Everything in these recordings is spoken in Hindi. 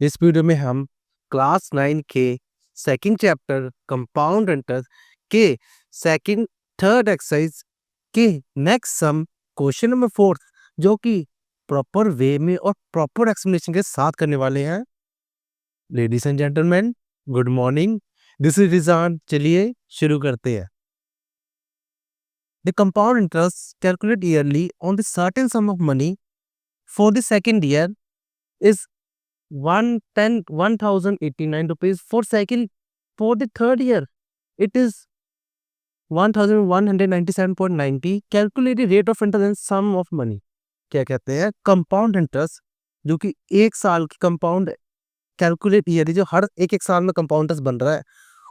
इस वीडियो में हम क्लास 9 के सेकंड चैप्टर कंपाउंड इंटरेस्ट के सेकंड थर्ड एक्सरसाइज के नेक्स्ट सम क्वेश्चन नंबर 4 जो कि प्रॉपर वे में और प्रॉपर एक्सप्लेनेशन के साथ करने वाले हैं। Ladies and gentleman, good morning, this is Rizan. चलिए शुरू करते हैं। The compound interest calculate yearly on the certain sum of money for the second year is 1089 rupees for second. For the third year it is 1197.90. Calculate the rate of interest and sum of money. क्या कहते हैं? कंपाउंड इंटरेस्ट जो कि एक साल की कंपाउंड कैलकुलेट ईयर जो हर एक एक साल में कंपाउंड इंटरेस्ट बन रहा है।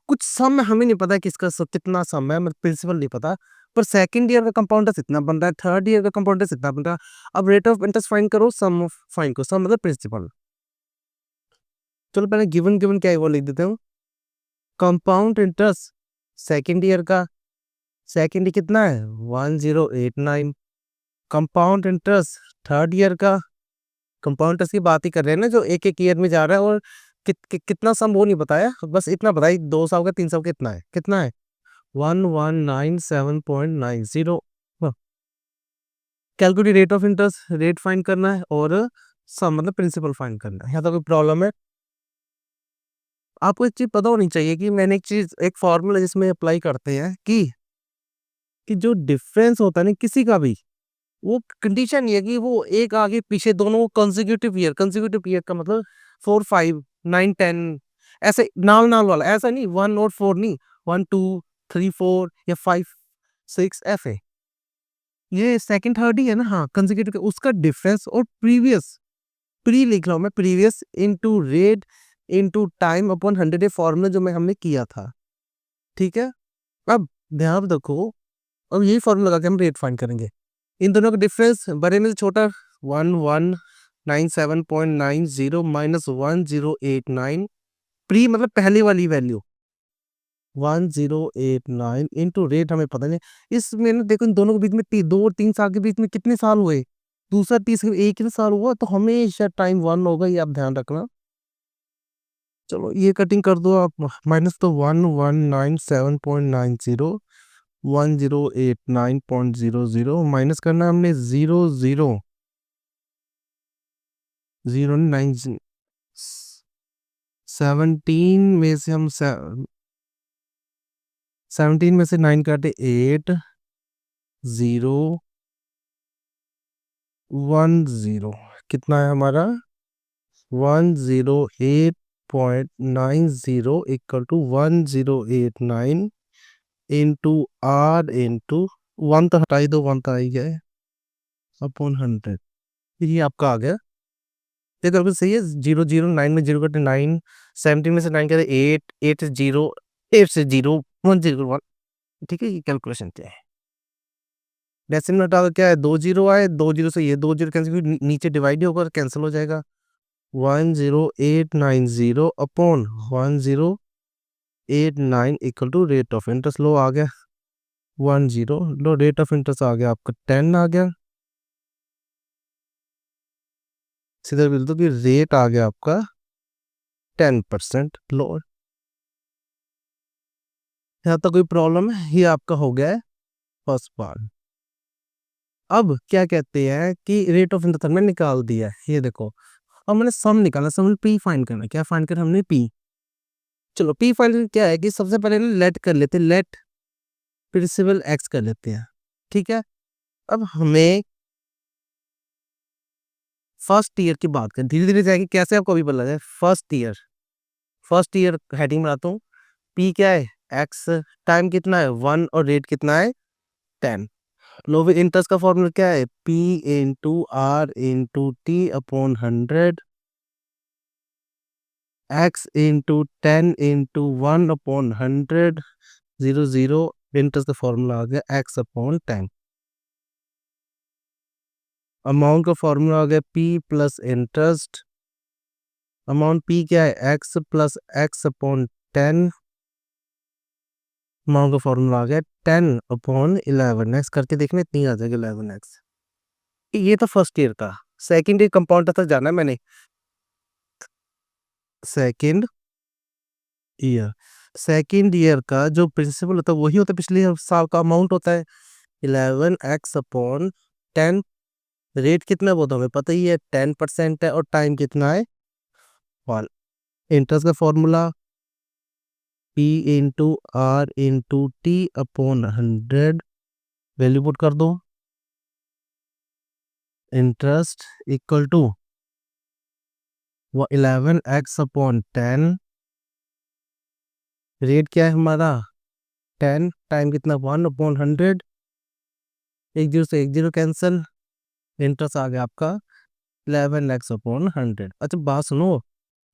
कुछ सम हमें नहीं पता कि इसका कितना सम है, मतलब प्रिंसिपल नहीं पता, पर सेकंड ईयर का कंपाउंड इंटरेस्ट इतना बन रहा है, थर्ड ईयर का कंपाउंड इंटरेस्ट इतना बन रहा है। अब रेट ऑफ इंटरेस्ट फाइंड करो, सम ऑफ फाइंड करो, सम मतलब प्रिंसिपल। चलो पहले गिवन गिवन क्या है वो लिख देते हूँ। कंपाउंड इंटरेस्ट सेकेंड ईयर का, सेकेंड कितना है 1089। कंपाउंड इंटरेस्ट थर्ड ईयर का, कंपाउंड इंटरेस्ट की बात ही कर रहे हैं ना, जो एक एक ईयर में जा रहा है। और कितना सम वो नहीं बताया, बस इतना बताया 2 साल का 3 साल का कितना है 1197.90। Calculate rate of interest, rate find करना है, और सम मतलब प्रिंसिपल फाइंड करना है। यहाँ तो कोई प्रॉब्लम है? आपको एक चीज पता होनी चाहिए कि मैंने एक फॉर्मूला जिसमें अप्लाई करते हैं कि जो डिफरेंस होता है ना किसी का भी, वो कंडीशन ये है कि वो एक आगे पीछे दोनों कंसेक्यूटिव ईयर का मतलब 4 5 9 10 ऐसे नाल नाल वाला, ऐसा नहीं 1 और 4 नहीं, 1 2 3 4 या 5 6 ऐसे। ये सेकंड थर्ड ही है ना, हाँ कंसेक्यूटिव, उसका डिफरेंस और प्री लिख रहा हूँ मैं, previous into rate into time upon 100 formula जो मैं हमने किया था। ठीक है, अब ध्यान रखो, अब यही फॉर्मूला लगा के हम रेट फाइंड करेंगे। इन दोनों का डिफरेंस बड़े में से छोटा 1197.90 माइनस 1089, प्री मतलब पहली वाली वैल्यू 1089 इंटू रेट हमें पता नहीं। इसमें ना देखो, इन दोनों के बीच में 2 और 3 साल के बीच में कितने साल हुए, दूसरा तीसरा एक ही साल हुआ, तो हमेशा टाइम 1 होगा, ये आप ध्यान रखना। चलो ये कटिंग कर दो आप, माइनस तो 1197.90 1089.00 माइनस करना है हमने 009 17 में से हम 17 में से 9 काटे 8 0 1 0, कितना है हमारा 108.90 equal to 1089 into R into 1 तो हटाई दो, 1 तो आई गया अपॉन 100। ये आपका आ गया। ये तो सही है। 009 में 0 कटे 9, 17 में से 9 कटे 8, 8 से 0, 8 से 0 101। ठीक है, ये कैलकुलेशन क्या है। डेसिमल हटा दो, क्या है 2 जीरो आए, 2 जीरो से ये 2 जीरो कैंसिल, नीचे डिवाइड होगा, कैंसिल हो जाएगा। 10890 upon 1089 equal to rate of interest. लो आ गया 10, लो रेट ऑफ इंटरेस्ट आ गया आपका 10 आ गया। सीधा बिल दो कि रेट आ गया आपका 10%। लो, यहाँ तक कोई प्रॉब्लम है? ये आपका हो गया है फर्स्ट पार्ट। अब क्या कहते हैं कि रेट ऑफ इंटरेस्ट हमने निकाल दिया है, ये देखो। अब मैंने सम निकालना, सम पी फाइंड करना। क्या फाइंड करना हमने? पी। चलो पी फाइंड क्या है कि सबसे पहले लेट कर लेते, लेट प्रिंसिपल एक्स कर लेते हैं। ठीक है, अब हमें फर्स्ट ईयर की बात करें, धीरे धीरे जाएगी, कैसे आपको अभी पता है। फर्स्ट ईयर हेडिंग बनाता हूँ। पी क्या है? एक्स। टाइम कितना है 1 और रेट कितना है 10। लो इंटरेस्ट का फॉर्मूला क्या है? P into R into T upon 100, X into 10 into 1 upon 100, 0 interest का फॉर्मूला आ गया एक्स अपॉन 10। अमाउंट का फॉर्मूला आ गया P plus interest. Amount P क्या है? X plus X upon 10। Amount का फॉर्मूला आ गया 10 अपॉन 11 एक्स। करके देखना, इतनी आ जाएगी 11 एक्स। ये तो फर्स्ट ईयर का। सेकेंड ईयर कंपाउंड तक जाना है मैंने। Second year. सेकेंड ईयर का जो प्रिंसिपल होता है वही होता है, पिछले साल का अमाउंट होता है 11x अपॉन 10। रेट कितना वो तो हमें पता ही है, 10% है, और टाइम कितना है 1। इंटरेस्ट का formula P into R into T upon 100। Value put कर दो, interest equal to 11x upon 10। Rate क्या है हमारा 10, टाइम कितना 1 अपॉन 100। एक जीरो से एक जीरो कैंसिल, इंटरेस्ट आ गया आपका 11x अपॉन 100। अच्छा बात सुनो,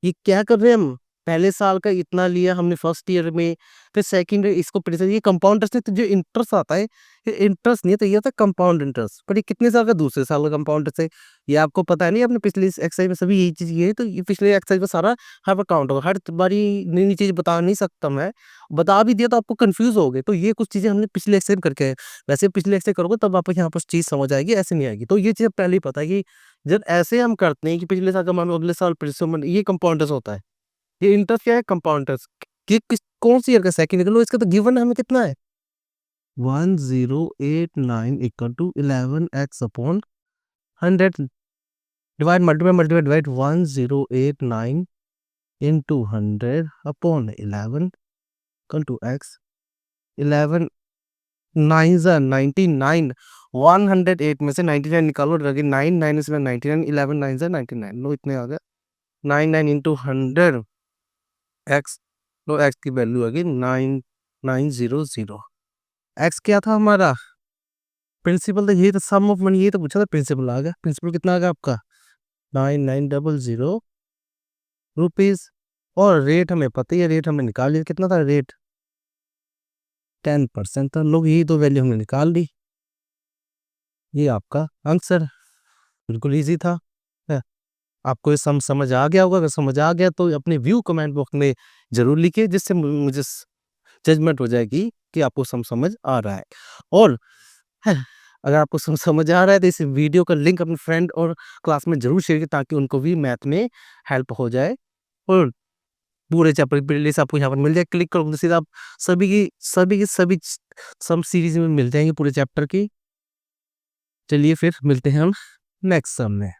ये क्या कर रहे हैं हम, पहले साल का इतना लिया हमने फर्स्ट ईयर में, फिर सेकंड ईयर इसको प्रिंसिपल, ये कंपाउंड इंटरेस्ट है, तो जो इंटरेस्ट आता है ये इंटरेस्ट नहीं है, तो ये होता है कंपाउंड इंटरेस्ट। पर ये कितने साल का, दूसरे साल का कंपाउंड इंटरेस्ट है। ये आपको पता है नहीं, आपने पिछले एक्सरसाइज में सभी यही चीज ये है, तो ये पिछले एक्सरसाइज में सारा हर बार काउंट होगा, हर बारी नई नई चीज बता नहीं सकता मैं, बता भी दिया तो आपको कंफ्यूज हो गए। तो ये कुछ चीजें हमने पिछले एक्सरसाइज में करके है। वैसे पिछले एक्सरसाइज करोगे तब आपको यहाँ पर चीज समझ आएगी, ऐसे नहीं आएगी। तो ये चीज पहले ही पता है कि जब ऐसे हम करते हैं कि पिछले साल का मान लो अगले साल प्रिंसिपल, ये कंपाउंड इंटरेस्ट होता है। ये इंटरेस्ट क्या है, कंपाउंड इंटरेस्ट। कि किस कौन सी ईयर का, सेकंड ईयर का लो, इसका तो गिवन हमें कितना है 1089 equal to 11x upon 100। Divide multiply multiply divide 1089 into 100 upon 11 equal to x। 11 9 जा 99, 108 में से 99 निकालो, 9 9 इसमें 99, 11 9 जा 99, लो इतने आ गए 99 इंटू 100 एक्स। लो एक्स की वैल्यू आ गई 9900। एक्स क्या था हमारा प्रिंसिपल, तो ये तो सम ऑफ मनी, ये तो पूछा था, प्रिंसिपल आ गया। प्रिंसिपल कितना आ गया आपका 9900 रुपीज। और रेट हमें पता ही है, रेट हमने निकाल लिया, कितना था रेट 10% था। लोग यही तो वैल्यू हमने निकाल ली, ये आपका आंसर। बिल्कुल इजी था। है। आपको ये समझ आ गया होगा, अगर समझ आ गया तो अपने व्यू कमेंट बॉक्स में जरूर लिखिए, जिससे मुझे जजमेंट हो जाएगी कि आपको समझ आ रहा है। और है, अगर आपको समझ आ रहा है तो इस वीडियो का लिंक अपने फ्रेंड और क्लास में जरूर शेयर करें, ताकि उनको भी मैथ में हेल्प हो जाए। और पूरे चैप्टर की प्लेलिस्ट आपको यहाँ पर मिल जाए, क्लिक करो तो सीधा आप सभी सम सीरीज में मिल जाएंगे पूरे चैप्टर की। चलिए फिर मिलते हैं हम नेक्स्ट सम में।